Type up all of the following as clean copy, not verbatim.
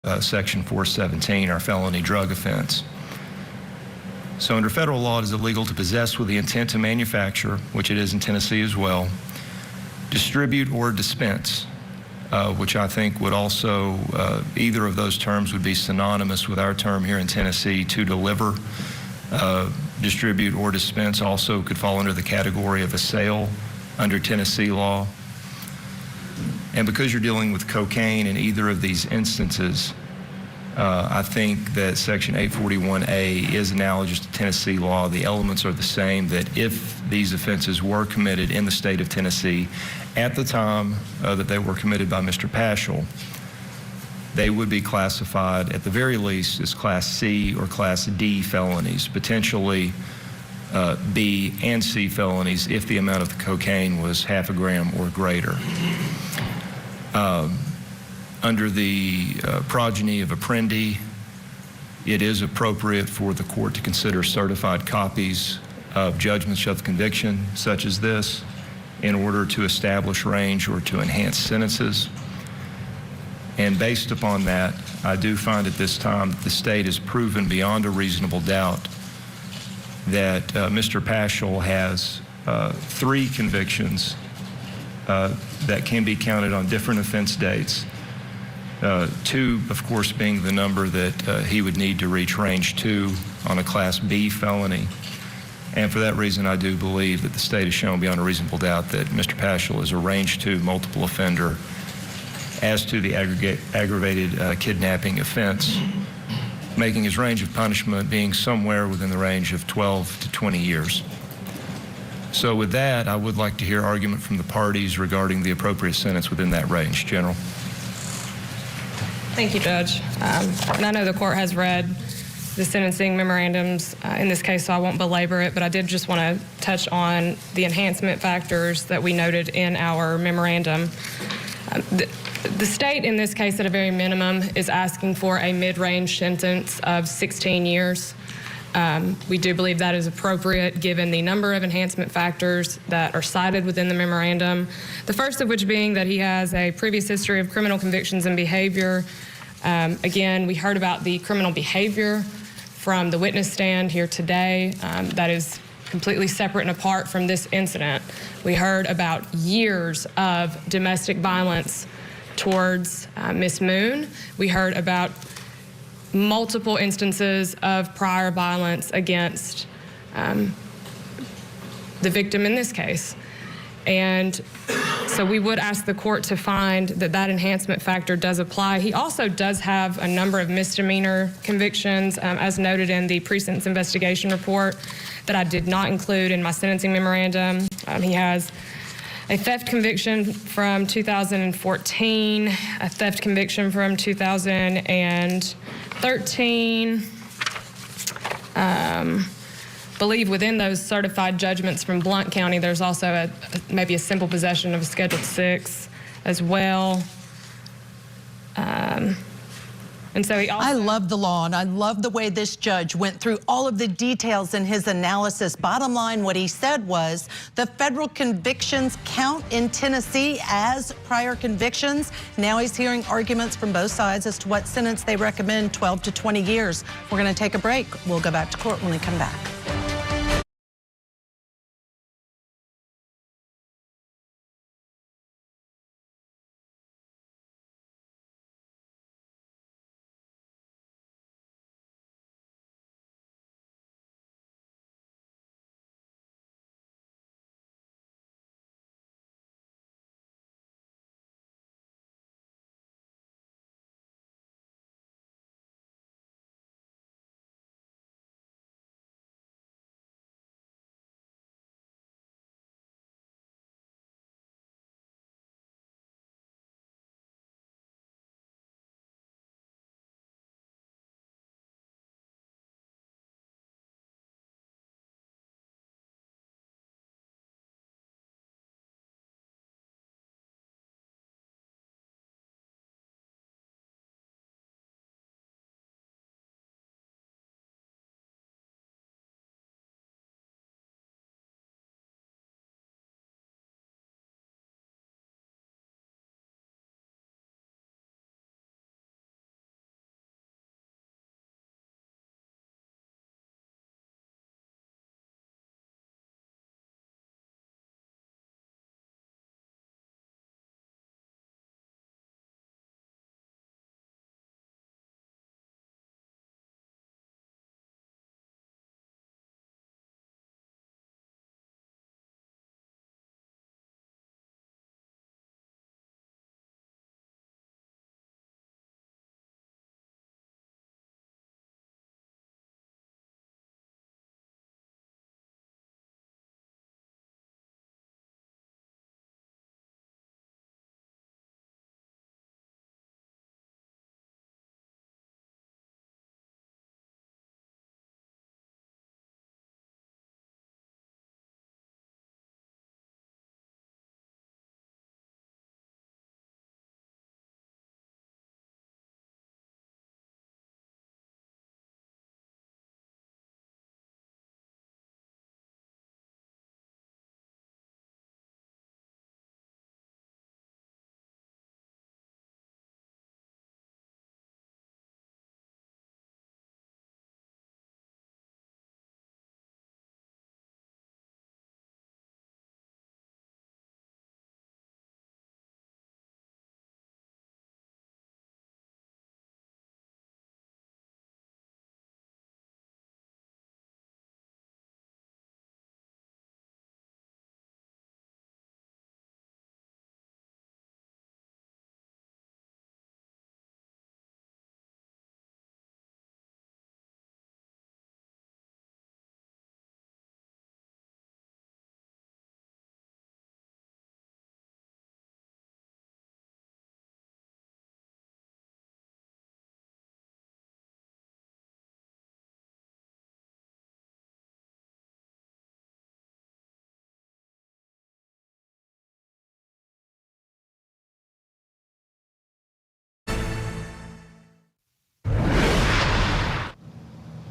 Section 417, our felony drug offense. So under federal law, it is illegal to possess with the intent to manufacture, which it is in Tennessee as well, distribute or dispense, which I think would also, either of those terms would be synonymous with our term here in Tennessee, to deliver. Distribute or dispense also could fall under the category of a sale under Tennessee law. And because you're dealing with cocaine in either of these instances, I think that Section 841A is analogous to Tennessee law. The elements are the same, that if these offenses were committed in the state of Tennessee at the time that they were committed by Mr. Paschel, they would be classified at the very least as Class C or Class D felonies, potentially B and C felonies if the amount of the cocaine was half a gram or greater. Under the progeny of Apprendi, it is appropriate for the court to consider certified copies of judgments of conviction such as this in order to establish range or to enhance sentences. And based upon that, I do find at this time that the state has proven beyond a reasonable doubt that Mr. Paschel has 3 convictions that can be counted on different offense dates. 2, of course, being the number that he would need to reach range 2 on a Class B felony. And for that reason, I do believe that the state has shown beyond a reasonable doubt that Mr. Paschel is a range 2 multiple offender as to the aggravated kidnapping offense, making his range of punishment being somewhere within the range of 12 to 20 years. So with that, I would like to hear argument from the parties regarding the appropriate sentence within that range. General. Thank you, Judge. And I know the court has read the sentencing memorandums in this case, so I won't belabor it, but I did just want to touch on the enhancement factors that we noted in our memorandum. The state in this case, at a very minimum, is asking for a mid-range sentence of 16 years. We do believe that is appropriate given the number of enhancement factors that are cited within the memorandum. The first of which being that he has a previous history of criminal convictions and behavior. Again, we heard about the criminal behavior from the witness stand here today. That is completely separate and apart from this incident. We heard about years of domestic violence towards Ms. Moon. We heard about multiple instances of prior violence against the victim in this case. And so we would ask the court to find that that enhancement factor does apply. He also does have a number of misdemeanor convictions, as noted in the pre-sentence investigation report, that I did not include in my sentencing memorandum. He has a theft conviction from 2014, a theft conviction from 2013. Believe within those certified judgments from Blount County, there's also maybe a simple possession of a Schedule 6 as well. And so he also— I love the law, and I love the way this judge went through all of the details in his analysis. Bottom line, what he said was the federal convictions count in Tennessee as prior convictions. Now he's hearing arguments from both sides as to what sentence they recommend, 12 to 20 years. We're going to take a break. We'll go back to court when we come back.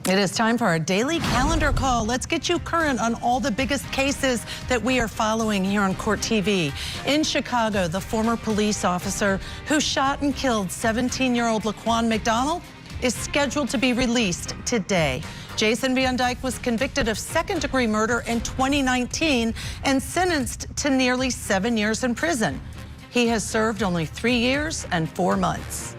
It is time for our daily calendar call. Let's get you current on all the biggest cases that we are following here on Court TV. In Chicago, the former police officer who shot and killed 17-year-old Laquan McDonald is scheduled to be released today. Jason Van Dyke was convicted of second-degree murder in 2019 and sentenced to nearly 7 years in prison. He has served only 3 years and 4 months.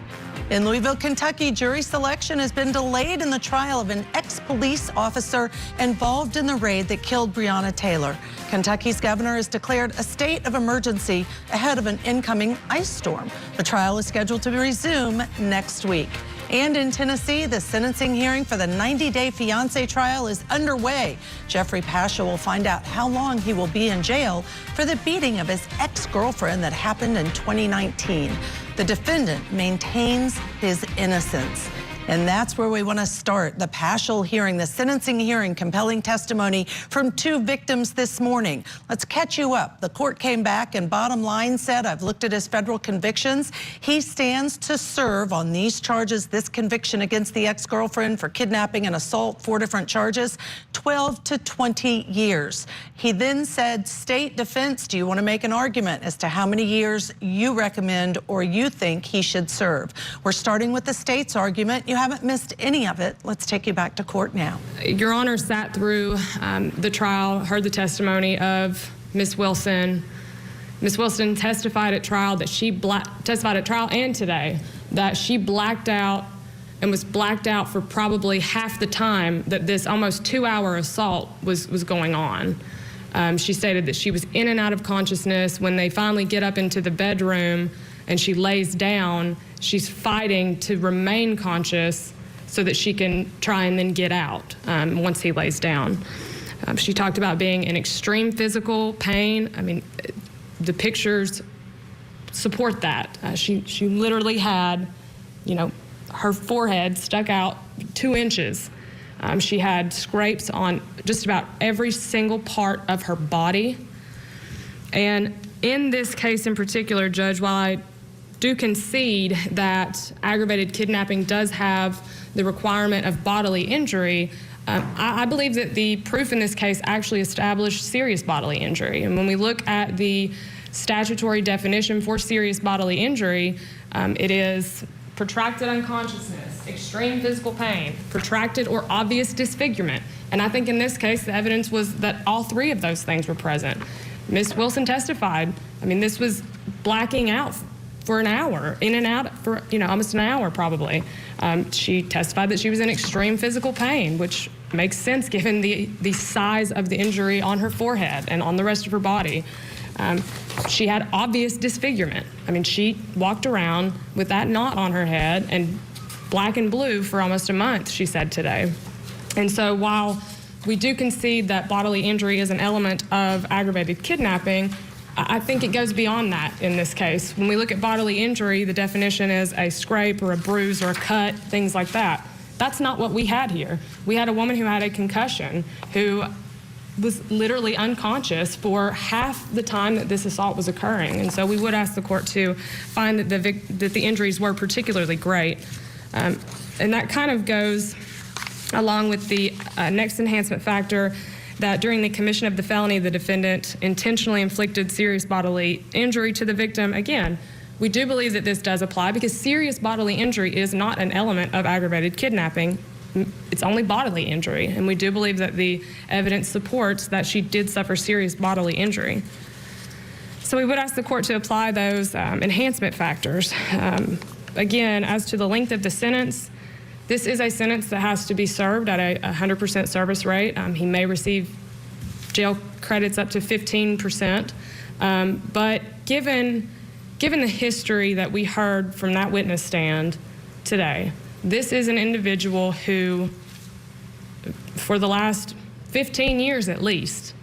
In Louisville, Kentucky, jury selection has been delayed in the trial of an ex-police officer involved in the raid that killed Breonna Taylor. Kentucky's governor has declared a state of emergency ahead of an incoming ice storm. The trial is scheduled to resume next week. And in Tennessee, the sentencing hearing for the 90-day fiancé trial is underway. Geoffrey Paschel will find out how long he will be in jail for the beating of his ex-girlfriend that happened in 2019. The defendant maintains his innocence. And that's where we want to start. The Paschel hearing, the sentencing hearing, compelling testimony from 2 victims this morning. Let's catch you up. The court came back and bottom line said, I've looked at his federal convictions. He stands to serve on these charges, this conviction against the ex-girlfriend for kidnapping and assault, 4 different charges, 12 to 20 years. He then said, state defense, do you want to make an argument as to how many years you recommend or you think he should serve? We're starting with the state's argument. You haven't missed any of it. Let's take you back to court now. Your Honor sat through the trial, heard the testimony of Ms. Wilson. Ms. Wilson testified at trial that testified at trial and today that she blacked out and was blacked out for probably half the time that this almost 2-hour assault was going on. She stated that she was in and out of consciousness. When they finally get up into the bedroom and she lays down, she's fighting to remain conscious so that she can try and then get out once he lays down. She talked about being in extreme physical pain. I mean, the pictures support that. She literally had, her forehead stuck out 2 inches. She had scrapes on just about every single part of her body. And in this case in particular, Judge, while I do concede that aggravated kidnapping does have the requirement of bodily injury, I believe that the proof in this case actually established serious bodily injury. And when we look at the statutory definition for serious bodily injury, it is protracted unconsciousness, extreme physical pain, protracted or obvious disfigurement. And I think in this case, the evidence was that all 3 of those things were present. Ms. Wilson testified, this was blacking out for an hour, in and out for, almost an hour probably. She testified that she was in extreme physical pain, which makes sense given the size of the injury on her forehead and on the rest of her body. She had obvious disfigurement. She walked around with that knot on her head and black and blue for almost a month, she said today. And so while we do concede that bodily injury is an element of aggravated kidnapping, I think it goes beyond that in this case. When we look at bodily injury, the definition is a scrape or a bruise or a cut, things like that. That's not what we had here. We had a woman who had a concussion who was literally unconscious for half the time that this assault was occurring. And so we would ask the court to find that the injuries were particularly great. And that kind of goes along with the next enhancement factor, that during the commission of the felony, the defendant intentionally inflicted serious bodily injury to the victim. Again, we do believe that this does apply because serious bodily injury is not an element of aggravated kidnapping. It's only bodily injury, and we do believe that the evidence supports that she did suffer serious bodily injury. So we would ask the court to apply those enhancement factors. Again, as to the length of the sentence, this is a sentence that has to be served at a 100% service rate. He may receive jail credits up to 15%, but given the history that we heard from that witness stand today, this is an individual who, for the last 15 years at least,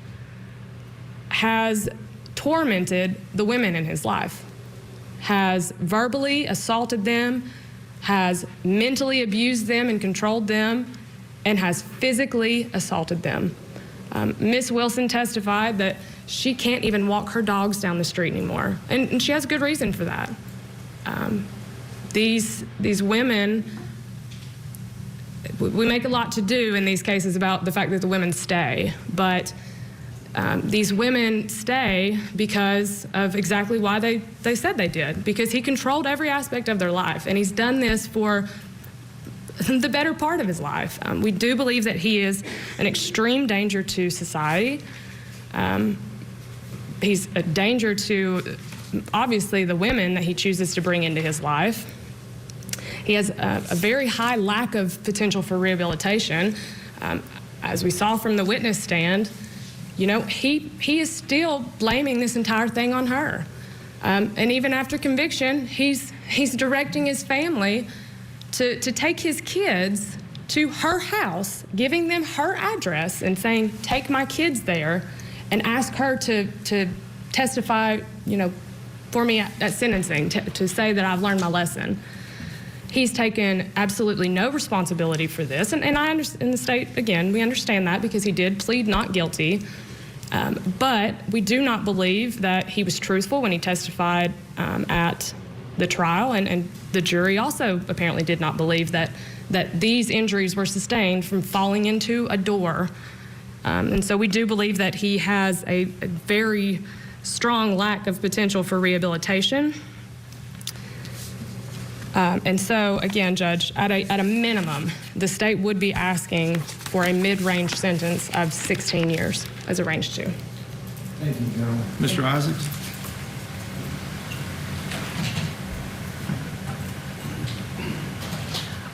has tormented the women in his life, has verbally assaulted them, has mentally abused them and controlled them, and has physically assaulted them. Ms. Wilson testified that she can't even walk her dogs down the street anymore, and she has good reason for that. These women we make a lot to do in these cases about the fact that the women stay, but these women stay because of exactly why they said they did, because he controlled every aspect of their life, and he's done this for the better part of his life. We do believe that he is an extreme danger to society. He's a danger to, obviously, the women that he chooses to bring into his life. He has a very high lack of potential for rehabilitation. As we saw from the witness stand, you know, he is still blaming this entire thing on her. And even after conviction, he's directing his family to take his kids to her house, giving them her address and saying, take my kids there, and ask her to testify, you know, for me at sentencing, to say that I've learned my lesson. He's taken absolutely no responsibility for this, and I understand, in the state, again, we understand that because he did plead not guilty, but we do not believe that he was truthful when he testified at the trial, and the jury also apparently did not believe that these injuries were sustained from falling into a door. And so we do believe that he has a very strong lack of potential for rehabilitation. And so, again, Judge, at a minimum, the state would be asking for a mid-range sentence of 16 years as a range 2. Thank you, General. Mr. Isaacs?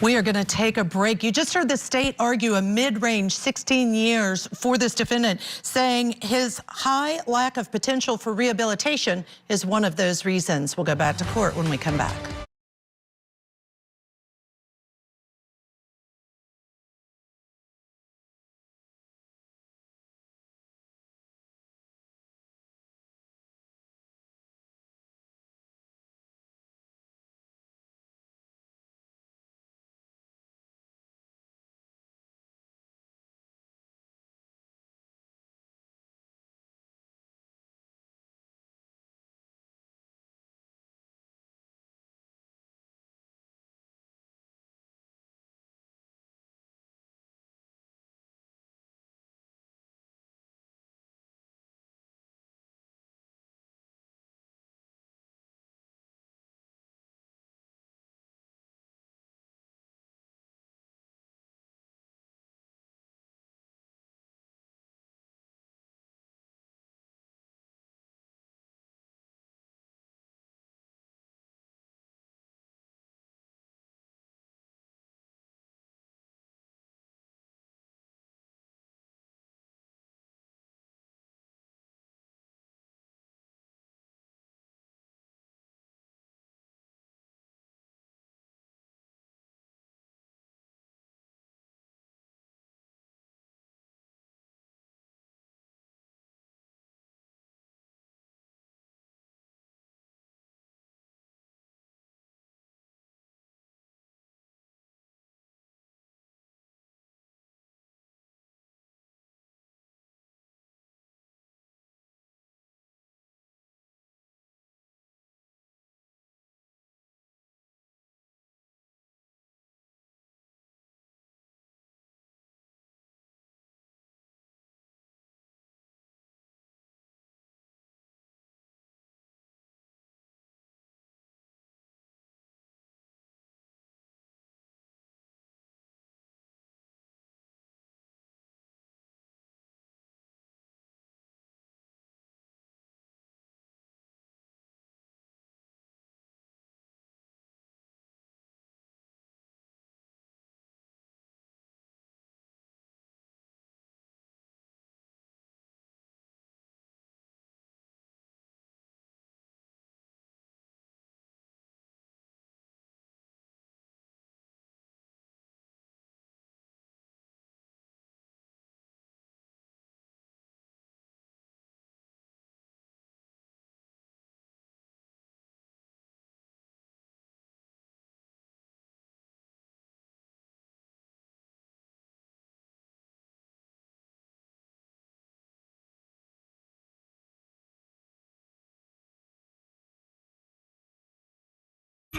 We are going to take a break. You just heard the state argue a mid-range 16 years for this defendant, saying his high lack of potential for rehabilitation is one of those reasons. We'll go back to court when we come back.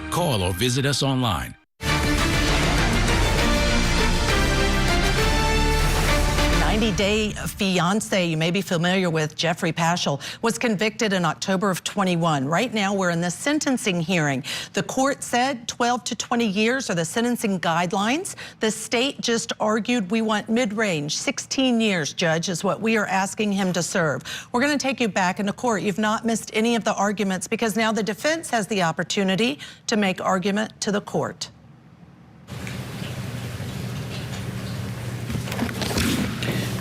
Call or visit us online. 90-day fiancé you may be familiar with, Geoffrey Paschel, was convicted in October of 21. Right now, we're in the sentencing hearing. The court said 12 to 20 years are the sentencing guidelines. The state just argued we want mid-range. 16 years, Judge, is what we are asking him to serve. We're going to take you back into court. You've not missed any of the arguments because now the defense has the opportunity to make argument to the court.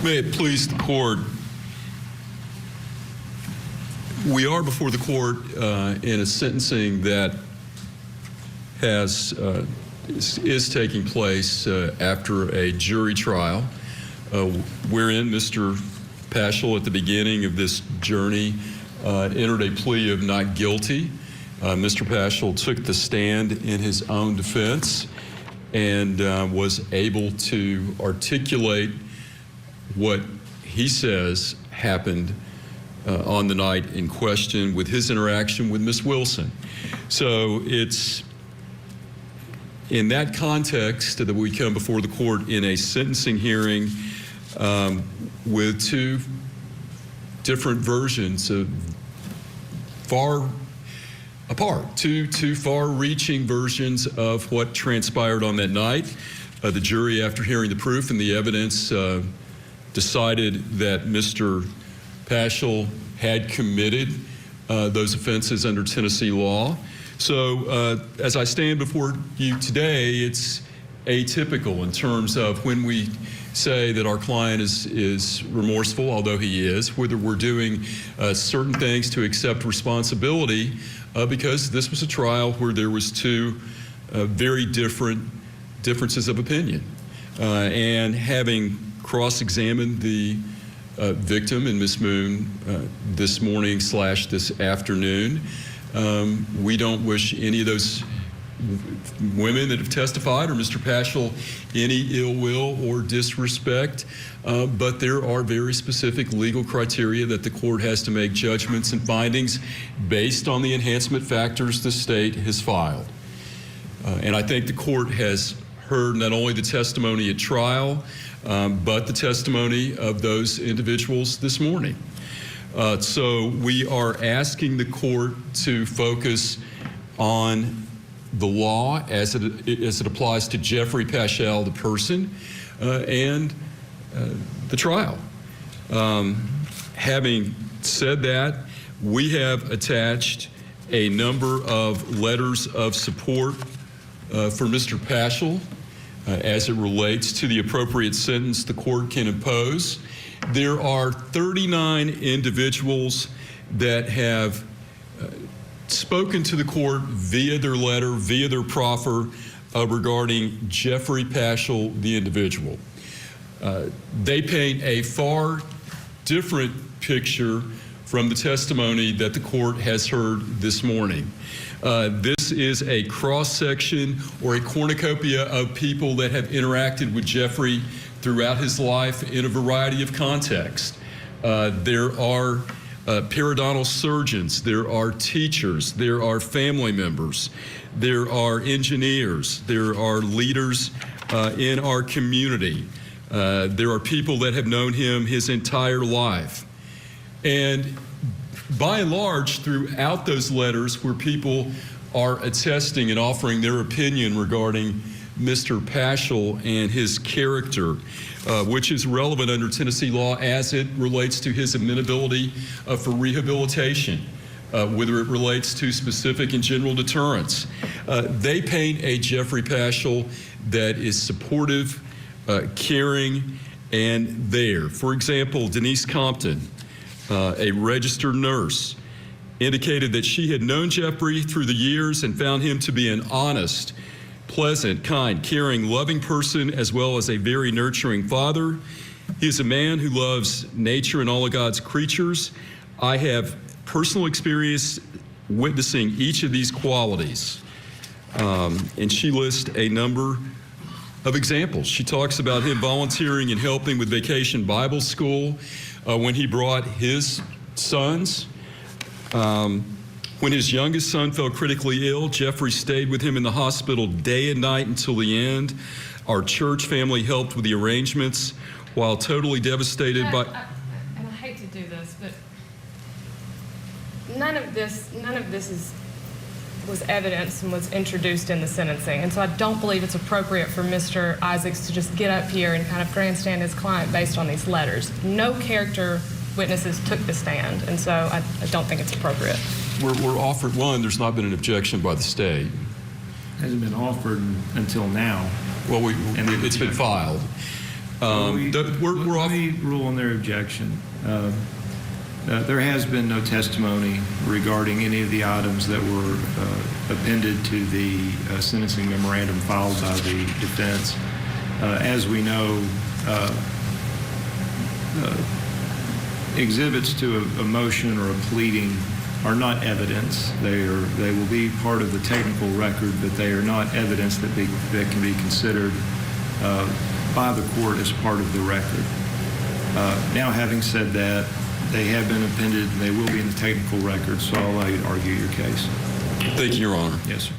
May it please the court, we are before the court in a sentencing that is taking place after a jury trial, wherein Mr. Paschel, at the beginning of this journey, entered a plea of not guilty. Mr. Paschel took the stand in his own defense and was able to articulate what he says happened on the night in question with his interaction with Ms. Wilson. So it's in that context that we come before the court in a sentencing hearing with two different versions of far apart, two far-reaching versions of what transpired on that night. The jury, after hearing the proof and the evidence, decided that Mr. Paschel had committed those offenses under Tennessee law. So as I stand before you today, it's atypical in terms of when we say that our client is remorseful, although he is, whether we're doing certain things to accept responsibility, because this was a trial where there was two very different differences of opinion. And having cross-examined the victim and Ms. Moon this morning / this afternoon, we don't wish any of those women that have testified or Mr. Paschel any ill will or disrespect, but there are very specific legal criteria that the court has to make judgments and findings based on the enhancement factors the state has filed. And I think the court has heard not only the testimony at trial, but the testimony of those individuals this morning. So we are asking the court to focus on the law as it applies to Geoffrey Paschel, the person, and the trial. Having said that, we have attached a number of letters of support for Mr. Paschel as it relates to the appropriate sentence the court can impose. There are 39 individuals that have spoken to the court via their letter, via their proffer regarding Geoffrey Paschel, the individual. They paint a far different picture from the testimony that the court has heard this morning. This is a cross-section or a cornucopia of people that have interacted with Geoffrey throughout his life in a variety of contexts. There are periodontal surgeons, there are teachers, there are family members, there are engineers, there are leaders in our community. There are people that have known him his entire life. And by and large, throughout those letters where people are attesting and offering their opinion regarding Mr. Paschel and his character, which is relevant under Tennessee law as it relates to his amenability for rehabilitation, whether it relates to specific and general deterrence. They paint a Geoffrey Paschel that is supportive, caring, and there. For example, Denise Compton, a registered nurse, indicated that she had known Geoffrey through the years and found him to be an honest, pleasant, kind, caring, loving person, as well as a very nurturing father. He is a man who loves nature and all of God's creatures. I have personal experience witnessing each of these qualities. And she lists a number of examples. She talks about him volunteering and helping with Vacation Bible School when he brought his sons When his youngest son fell critically ill, Geoffrey stayed with him in the hospital day and night until the end. Our church family helped with the arrangements. While totally devastated by... And I hate to do this, but none of this was evidence and was introduced in the sentencing. And so I don't believe it's appropriate for Mr. Isaacs to just get up here and kind of grandstand his client based on these letters. No character witnesses took the stand, and so I don't think it's appropriate. We're offered one. There's not been an objection by the state. Hasn't been offered until now. Well, it's been filed. Let me rule on their objection. There has been no testimony regarding any of the items that were appended to the sentencing memorandum filed by the defense. As we know, exhibits to a motion or a pleading are not evidence. They will be part of the technical record, but they are not evidence that can be considered by the court as part of the record. Now, having said that, they have been appended and they will be in the technical record, so I'll allow you to argue your case. Thank you, Your Honor. Yes, sir.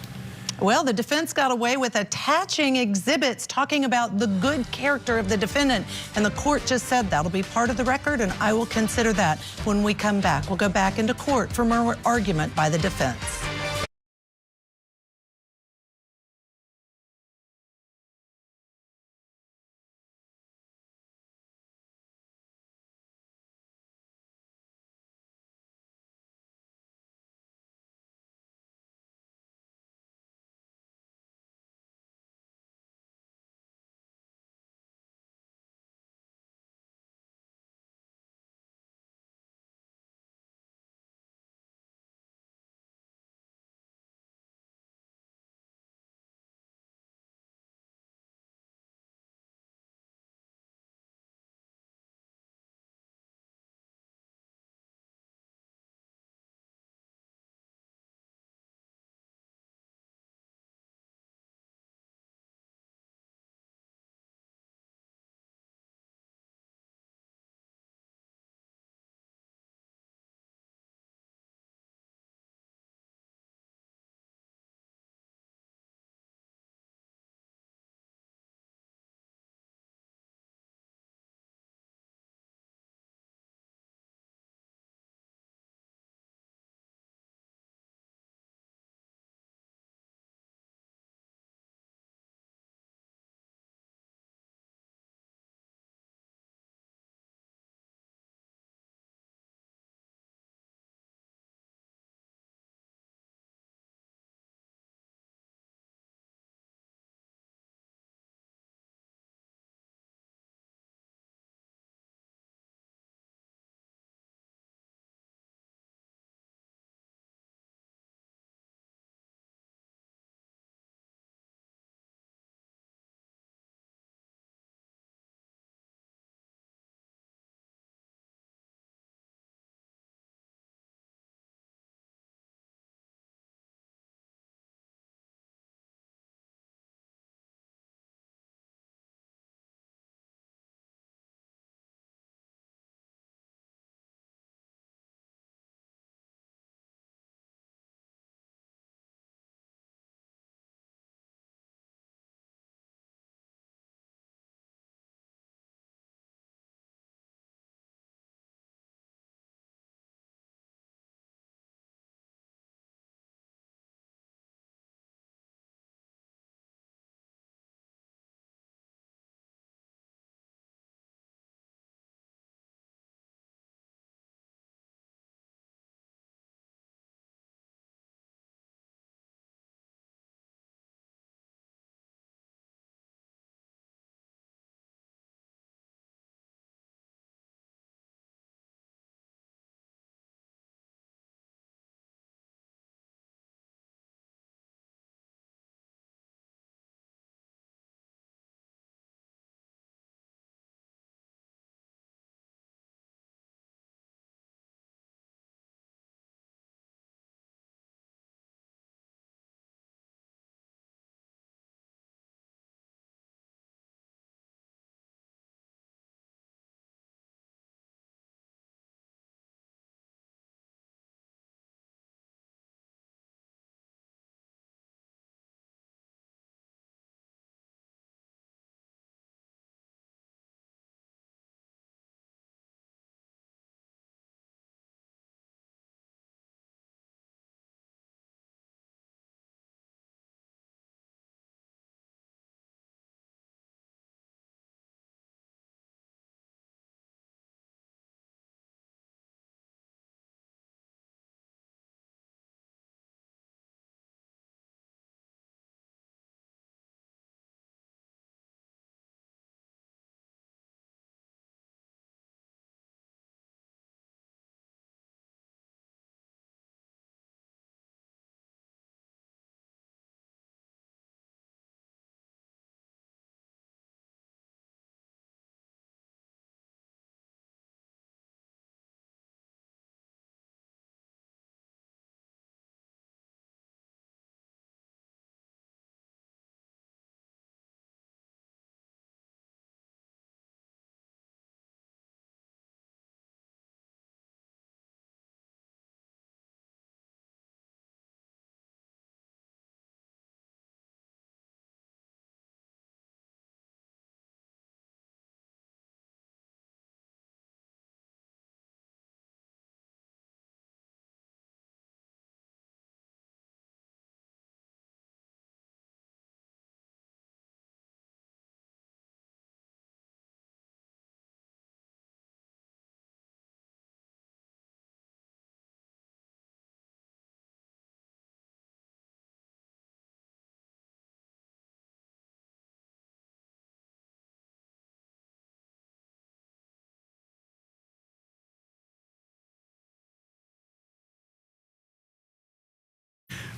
Well, the defense got away with attaching exhibits talking about the good character of the defendant, and the court just said that'll be part of the record, and I will consider that when we come back. We'll go back into court for more argument by the defense.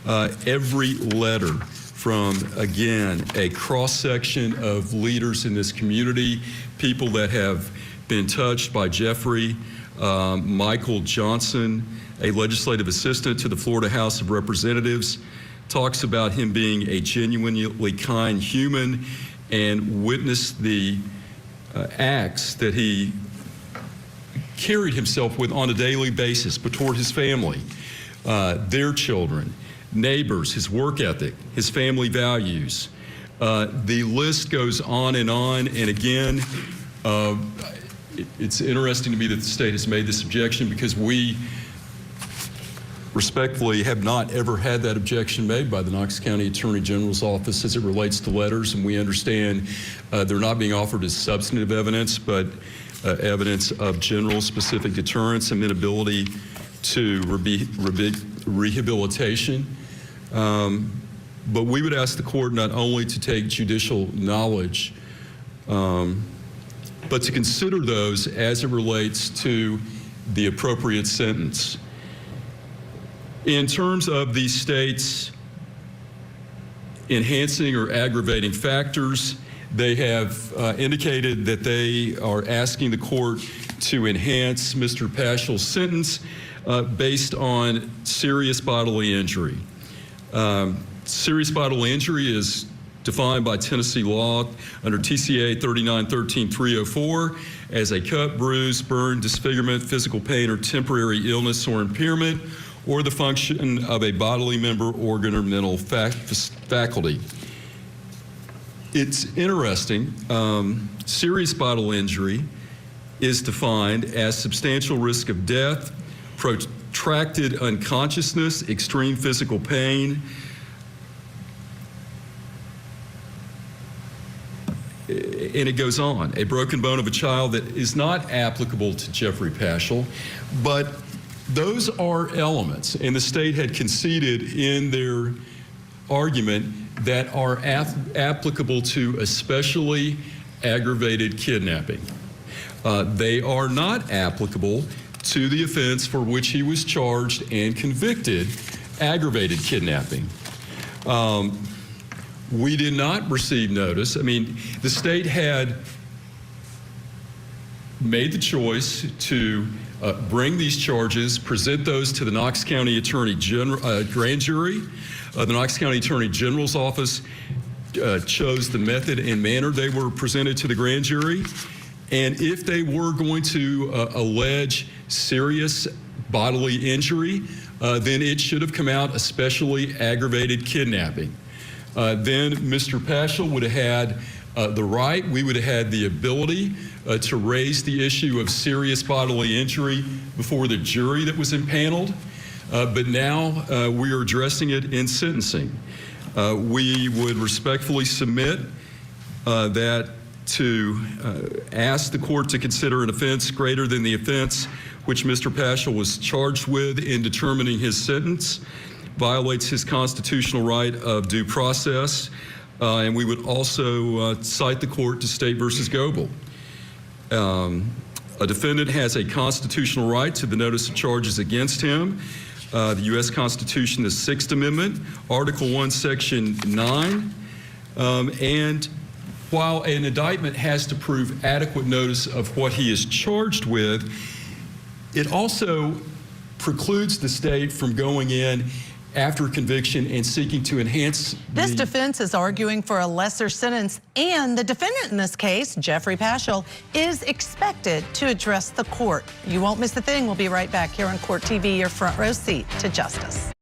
every letter from, again, a cross-section of leaders in this community, people that have been touched by Geoffrey. Michael Johnson, a legislative assistant to the Florida House of Representatives, talks about him being a genuinely kind human and witnessed the acts that he carried himself with on a daily basis toward his family, their children, neighbors, his work ethic, his family values. The list goes on, and again, it's interesting to me that the state has made this objection, because we respectfully have not ever had that objection made by the Knox County Attorney General's office as it relates to letters, and we understand they're not being offered as substantive evidence, but evidence of general specific deterrence, amenability to rehabilitation. But we would ask the court not only to take judicial knowledge, but to consider those as it relates to the appropriate sentence. In terms of the state's enhancing or aggravating factors, they have indicated that they are asking the court to enhance Mr. Paschel's sentence based on serious bodily injury. Serious bodily injury is defined by Tennessee law under TCA 3913-304 as a cut, bruise, burn, disfigurement, physical pain, or temporary illness or impairment, or the function of a bodily member, organ, or mental faculty. It's interesting. Serious bodily injury is defined as substantial risk of death, protracted unconsciousness, extreme physical pain, and it goes on. A broken bone of a child that is not applicable to Geoffrey Paschel, but those are elements, and the state had conceded in their argument that are applicable to especially aggravated kidnapping. They are not applicable to the offense for which he was charged and convicted, aggravated kidnapping. We did not receive notice. I mean, the state had made the choice to bring these charges, present those to the Knox County Attorney General grand jury. The Knox County Attorney General's office chose the method and manner they were presented to the grand jury. And if they were going to allege serious bodily injury, then it should have come out especially aggravated kidnapping. Then Mr. Paschel would have had the right, we would have had the ability to raise the issue of serious bodily injury before the jury that was impaneled. But now we are addressing it in sentencing. We would respectfully submit that to ask the court to consider an offense greater than the offense which Mr. Paschel was charged with in determining his sentence violates his constitutional right of due process. And we would also cite the court to State versus Goebel. A defendant has a constitutional right to the notice of charges against him. The U.S. Constitution, the Sixth Amendment, Article 1, Section 9. And while an indictment has to prove adequate notice of what he is charged with, it also precludes the state from going in after conviction and seeking to enhance This defense is arguing for a lesser sentence, and the defendant in this case, Geoffrey Paschel, is expected to address the court. You won't miss a thing. We'll be right back here on Court TV, your front row seat to justice.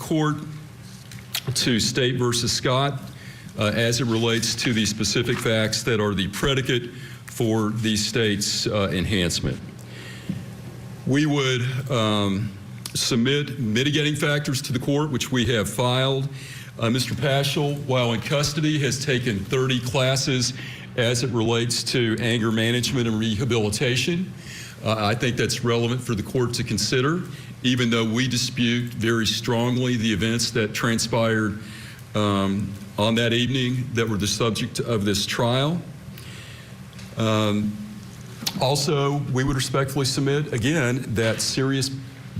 court to State versus Scott as it relates to the specific facts that are the predicate for the state's enhancement. We would submit mitigating factors to the court, which we have filed. Mr. Paschel, while in custody, has taken 30 classes as it relates to anger management and rehabilitation. I think that's relevant for the court to consider, even though we dispute very strongly the events that transpired on that evening that were the subject of this trial. Also, we would respectfully submit, again, that serious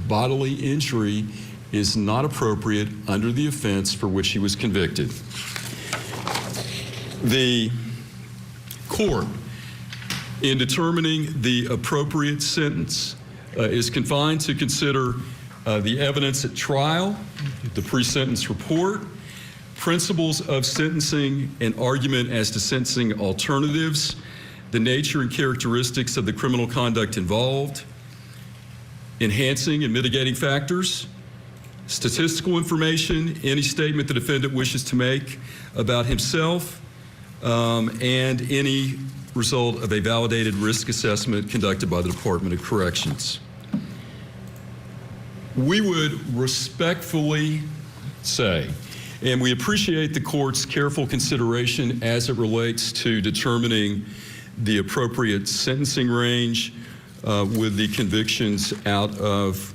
bodily injury is not appropriate under the offense for which he was convicted. The court, in determining the appropriate sentence, is confined to consider the evidence at trial, the pre-sentence report, principles of sentencing and argument as to sentencing alternatives, the nature and characteristics of the criminal conduct involved, enhancing and mitigating factors, statistical information, any statement the defendant wishes to make about himself, and any result of a validated risk assessment conducted by the Department of Corrections. We would respectfully say, and we appreciate the court's careful consideration as it relates to determining the appropriate sentencing range with the convictions out of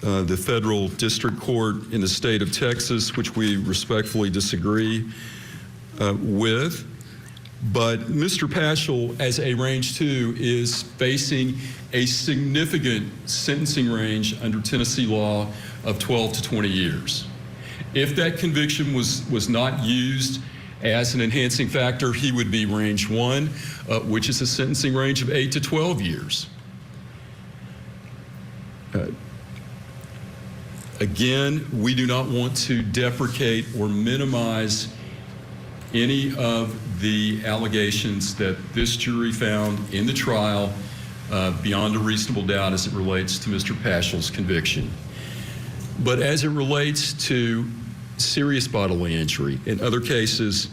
the federal district court in the state of Texas, which we respectfully disagree with. But Mr. Paschel, as a range 2, is facing a significant sentencing range under Tennessee law of 12 to 20 years. If that conviction was not used as an enhancing factor, he would be range 1, which is a sentencing range of 8 to 12 years. Again, we do not want to deprecate or minimize any of the allegations that this jury found in the trial beyond a reasonable doubt as it relates to Mr. Paschel's conviction. But as it relates to serious bodily injury, in other cases,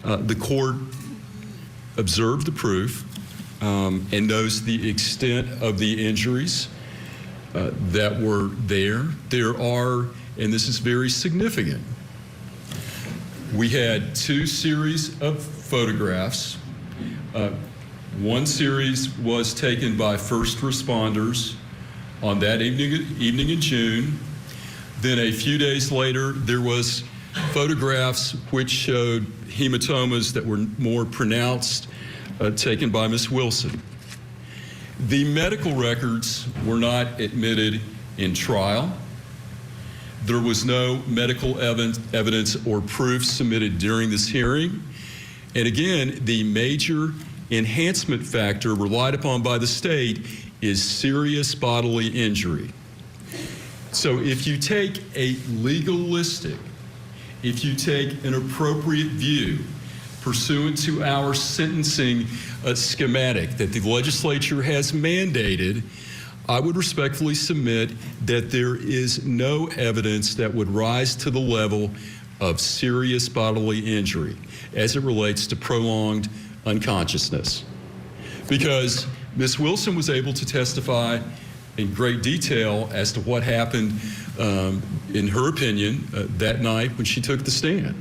the court observed the proof and knows the extent of the injuries that were there. There are, and this is very significant, we had 2 series of photographs. One series was taken by first responders on that evening in June. Then a few days later, there was photographs which showed hematomas that were more pronounced, taken by Ms. Wilson. The medical records were not admitted in trial. There was no medical evidence or proof submitted during this hearing. And again, the major enhancement factor relied upon by the state is serious bodily injury. So if you take a legalistic, if you take an appropriate view pursuant to our sentencing schematic that the legislature has mandated, I would respectfully submit that there is no evidence that would rise to the level of serious bodily injury as it relates to prolonged unconsciousness. Because Ms. Wilson was able to testify in great detail as to what happened, in her opinion, that night when she took the stand.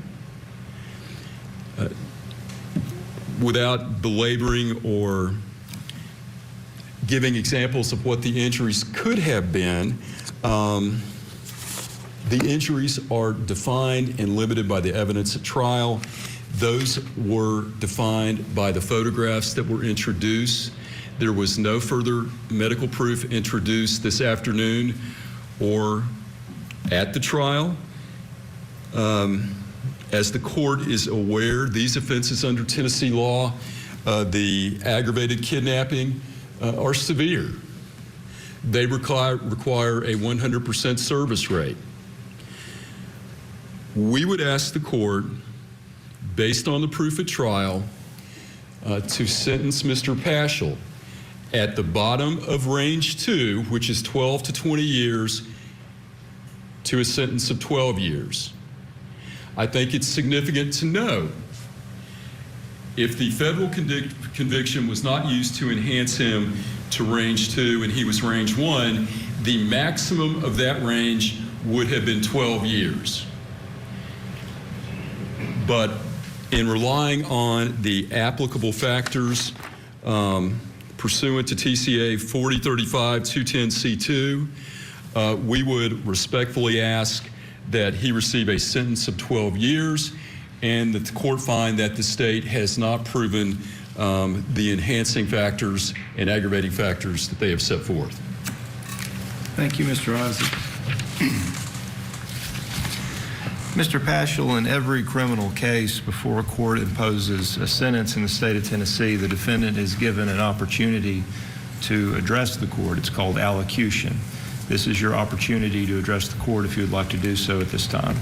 Without belaboring or giving examples of what the injuries could have been, the injuries are defined and limited by the evidence at trial. Those were defined by the photographs that were introduced. There was no further medical proof introduced this afternoon or at the trial. As the court is aware, these offenses under Tennessee law, the aggravated kidnapping, are severe. They require a 100% service rate. We would ask the court, based on the proof at trial, to sentence Mr. Paschel at the bottom of range 2, which is 12 to 20 years, to a sentence of 12 years. I think it's significant to know if the federal conviction was not used to enhance him to range 2 and he was range 1, the maximum of that range would have been 12 years. But in relying on the applicable factors pursuant to TCA 4035-210C2, we would respectfully ask that he receive a sentence of 12 years and that the court find that the state has not proven the enhancing factors and aggravating factors that they have set forth. Thank you, Mr. Isaac. Mr. Paschel, in every criminal case before a court imposes a sentence in the state of Tennessee, the defendant is given an opportunity to address the court. It's called allocution. This is your opportunity to address the court if you would like to do so at this time.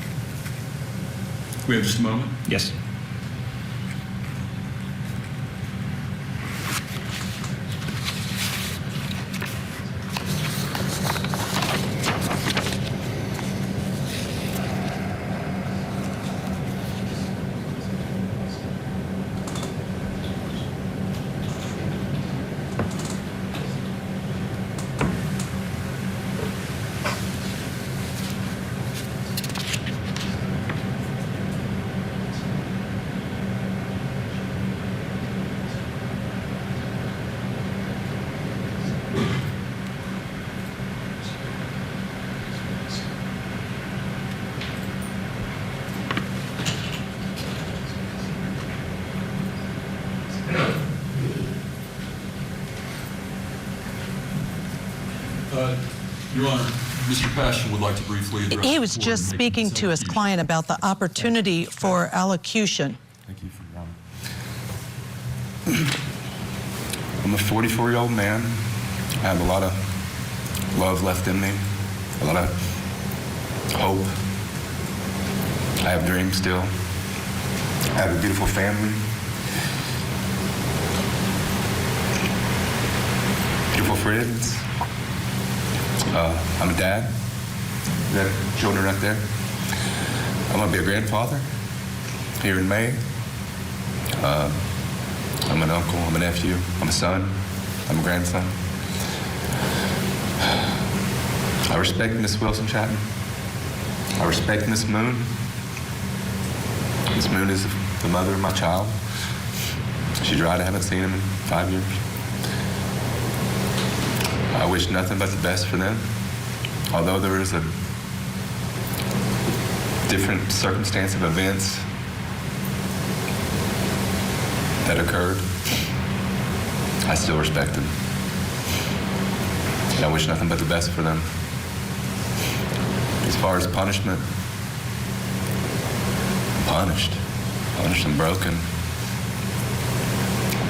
We have just a moment. Yes. Your Honor, Mr. Paschel would like to briefly address He the was court just and make speaking to his consent. client about the opportunity for allocution. Thank you for your honor. I'm a 44-year-old man. I have a lot of love left in me, a lot of hope. I have dreams still. I have a beautiful family. Beautiful friends. I'm a dad. That children right there. I'm gonna be a grandfather here in May. I'm an uncle, I'm a nephew, I'm a son, I'm a grandson. I respect Miss Wilson Chapman. I respect Miss Moon. Miss Moon is the mother of my child. She died, I haven't seen him in 5 years. I wish nothing but the best for them. Although there is a different circumstance of events that occurred, I still respect them. And I wish nothing but the best for them. As far as punishment, I'm punished. I'm broken.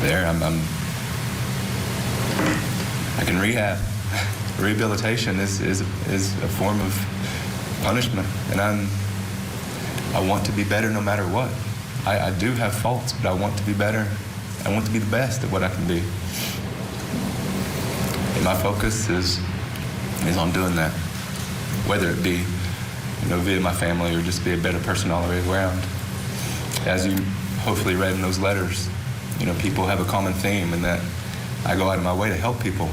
There, I can rehab. Rehabilitation is a form of punishment, and I want to be better no matter what. I do have faults, but I want to be better. I want to be the best at what I can be. And my focus is on doing that, whether it be, via my family or just be a better person all the way around. As you hopefully read in those letters, people have a common theme in that I go out of my way to help people.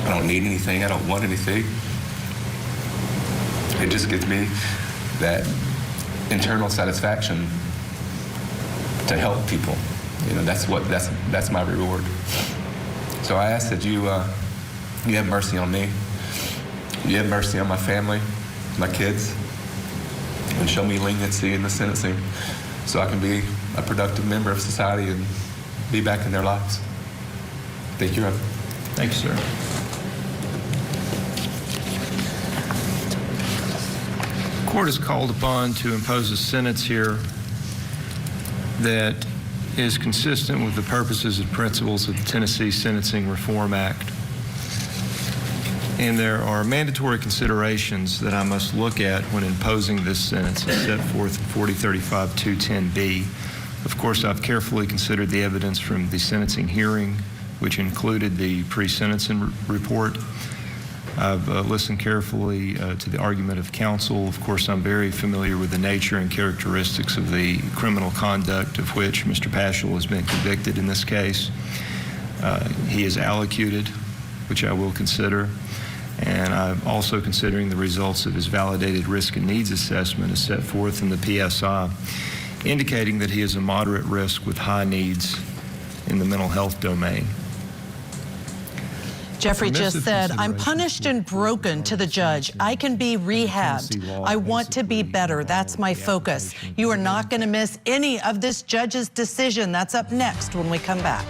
I don't need anything. I don't want anything. It just gives me that internal satisfaction to help people. That's my reward. So I ask that you have mercy on me. You have mercy on my family, my kids, and show me leniency in the sentencing so I can be a productive member of society and be back in their lives. Thank you, Your Honor. Thank you, sir. The court is called upon to impose a sentence here that is consistent with the purposes and principles of the Tennessee Sentencing Reform Act. And there are mandatory considerations that I must look at when imposing this sentence as set forth in 4035-210B. Of course, I've carefully considered the evidence from the sentencing hearing, which included the pre-sentencing report. I've listened carefully to the argument of counsel. Of course, I'm very familiar with the nature and characteristics of the criminal conduct of which Mr. Paschel has been convicted in this case. He is allocuted, which I will consider, and I'm also considering the results of his validated risk and needs assessment as set forth in the PSI, indicating that he is a moderate risk with high needs in the mental health domain. Geoffrey just said, I'm punished and broken to the judge. I can be rehabbed. I want to be better. That's my focus. You are not going to miss any of this judge's decision. That's up next when we come back.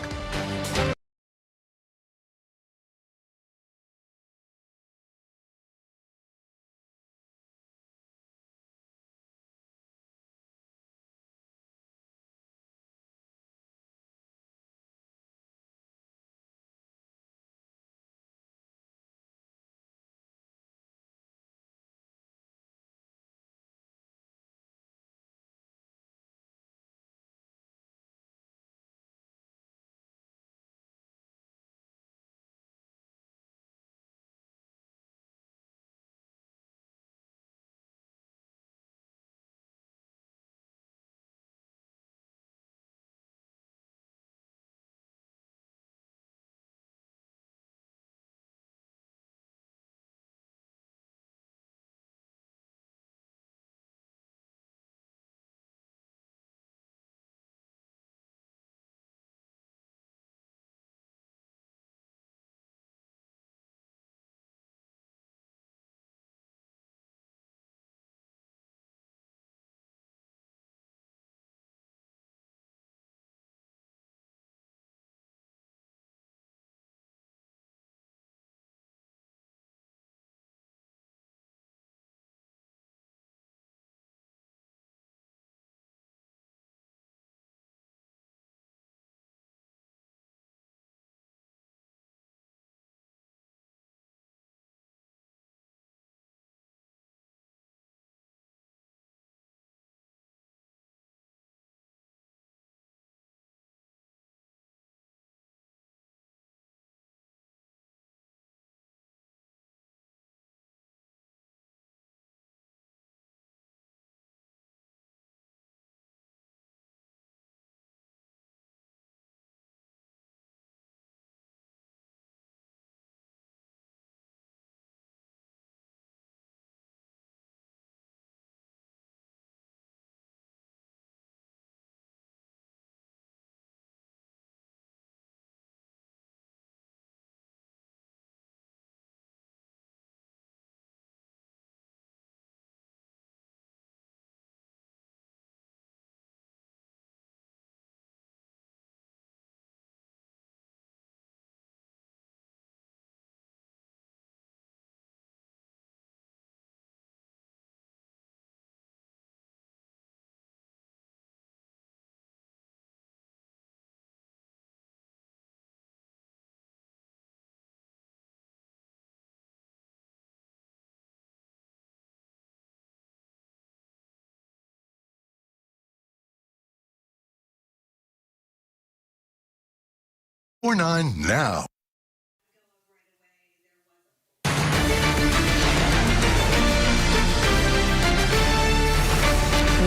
$4.49 now.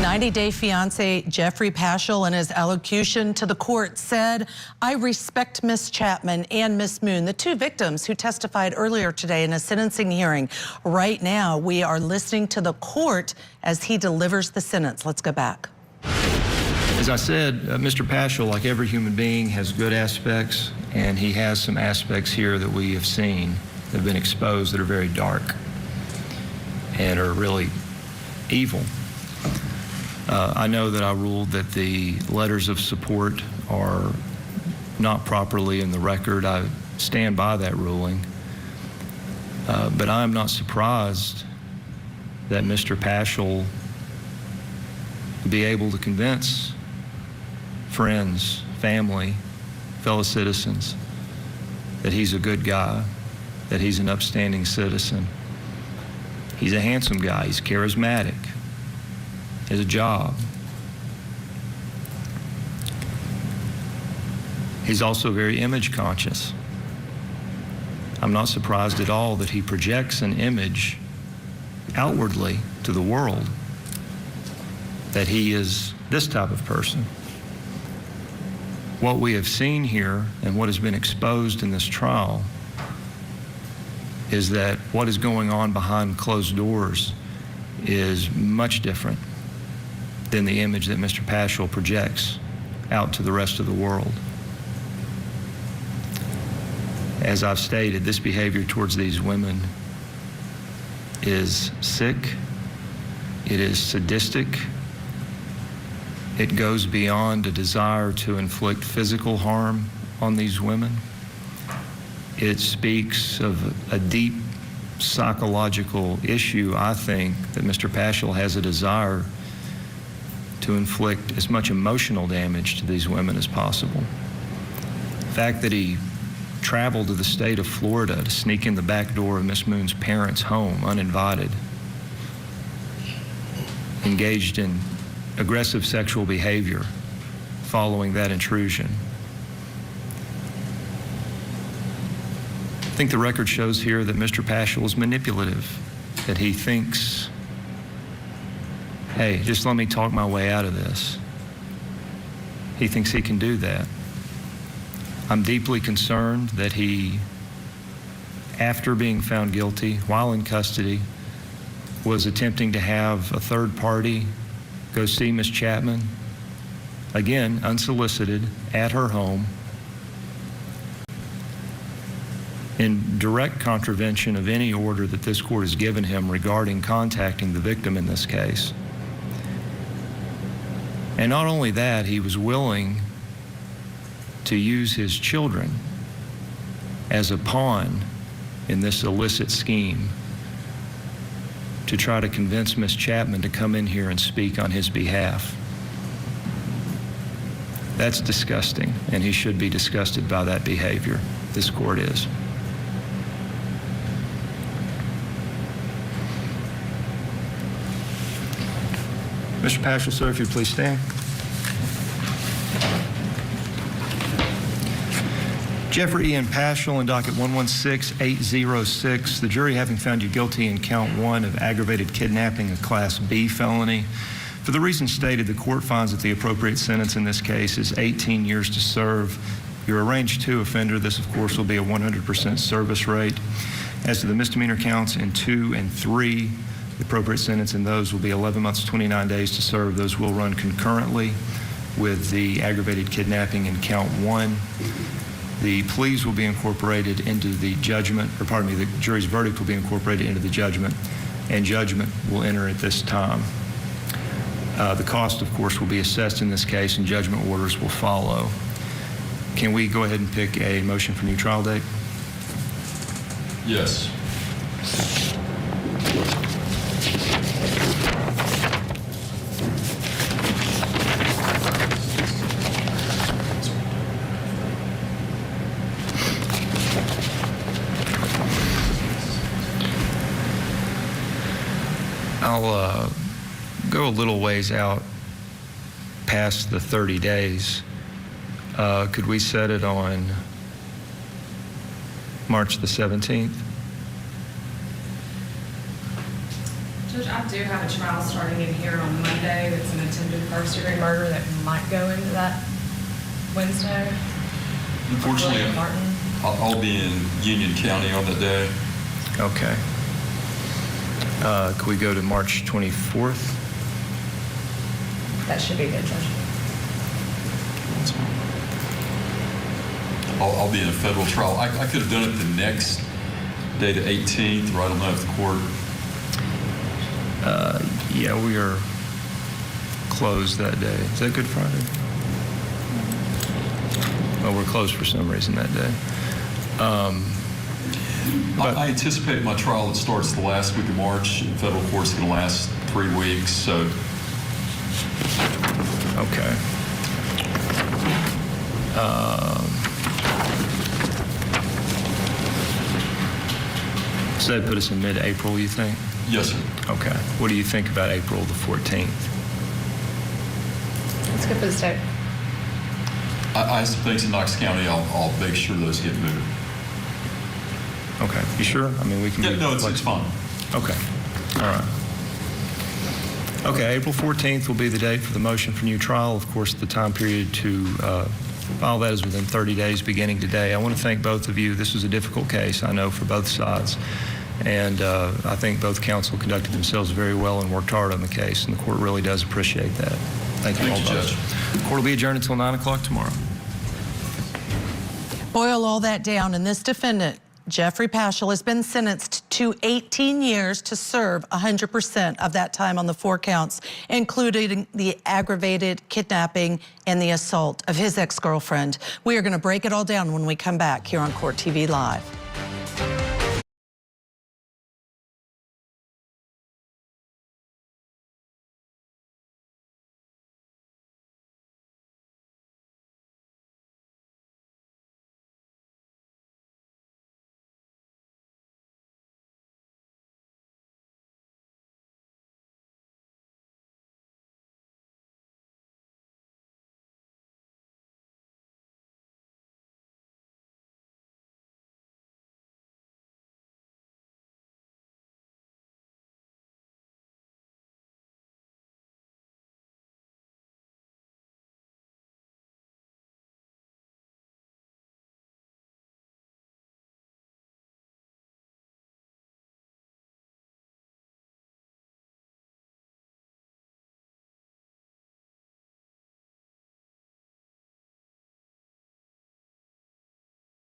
90-day fiancé Geoffrey Paschel in his allocution to the court said, I respect Miss Chapman and Miss Moon, the two victims who testified earlier today in a sentencing hearing. Right now, we are listening to the court as he delivers the sentence. Let's go back. As I said, Mr. Paschel, like every human being, has good aspects, and he has some aspects here that we have seen that have been exposed that are very dark and are really evil. I know that I ruled that the letters of support are not properly in the record. I stand by that ruling. But I'm not surprised that Mr. Paschel be able to convince friends, family, fellow citizens that he's a good guy, that he's an upstanding citizen. He's a handsome guy, he's charismatic, he has a job. He's also very image conscious. I'm not surprised at all that he projects an image outwardly to the world that he is this type of person. What we have seen here and what has been exposed in this trial is that what is going on behind closed doors is much different than the image that Mr. Paschel projects out to the rest of the world. As I've stated, this behavior towards these women is sick, it is sadistic, it goes beyond a desire to inflict physical harm on these women. It speaks of a deep psychological issue, I think, that Mr. Paschel has a desire to inflict as much emotional damage to these women as possible. The fact that he traveled to the state of Florida to sneak in the back door of Miss Moon's parents' home uninvited, engaged in aggressive sexual behavior following that intrusion. I think the record shows here that Mr. Paschel is manipulative, that he thinks, hey, just let me talk my way out of this. He thinks he can do that. I'm deeply concerned that he, after being found guilty, while in custody, was attempting to have a third party go see Ms. Chapman, again, unsolicited, at her home, in direct contravention of any order that this court has given him regarding contacting the victim in this case. And not only that, he was willing to use his children as a pawn in this illicit scheme to try to convince Ms. Chapman to come in here and speak on his behalf. That's disgusting, and he should be disgusted by that behavior. This court is. Mr. Paschel, sir, if you'd please stand. Geoffrey Ian Paschel in docket 116806, the jury having found you guilty in count 1 of aggravated kidnapping, a Class B felony. For the reasons stated, the court finds that the appropriate sentence in this case is 18 years to serve. You're a range 2 offender. This, of course, will be a 100% service rate. As to the misdemeanor counts in 2 and 3, the appropriate sentence in those will be 11 months, 29 days to serve. Those will run concurrently with the aggravated kidnapping in count 1. The pleas will be incorporated into the judgment, or pardon me, the jury's verdict will be incorporated into the judgment, and judgment will enter at this time. The cost, of course, will be assessed in this case, and judgment orders will follow. Can we go ahead and pick a motion for new trial date? Yes. I'll go a little ways out past the 30 days. Could we set it on March the 17th? Judge, I do have a trial starting in here on Monday that's an attempted first-degree murder that might go into that Wednesday. Unfortunately, William Martin. I'll be in Union County on the day. Okay. Could we go to March 24th? That should be good, Judge. I'll be in a federal trial. I could have done it the next day, the 18th, or I don't know if the court. Yeah, we are closed that day. Is that Good Friday? Oh, we're closed for some reason that day. I anticipate my trial that starts the last week of March in federal court's going to last 3 weeks, so. Okay. So that'd put us in mid-April, you think? Yes, sir. Okay. What do you think about April the 14th? That's good for the state. I have some things in Knox County. I'll make sure those get moved. Okay, you sure? I mean, we can. Yeah, no, it's fine. Okay, all right. Okay, April 14th will be the date for the motion for new trial. Of course, the time period to file that is within 30 days beginning today. I want to thank both of you. This was a difficult case, I know, for both sides. And I think both counsel conducted themselves very well and worked hard on the case, and the court really does appreciate that. Thank you all both. The court will be adjourned until 9 o'clock tomorrow. Boil all that down, and this defendant, Geoffrey Paschel, has been sentenced to 18 years to serve 100% of that time on the 4 counts, including the aggravated kidnapping and the assault of his ex-girlfriend. We are going to break it all down when we come back here on Court TV Live.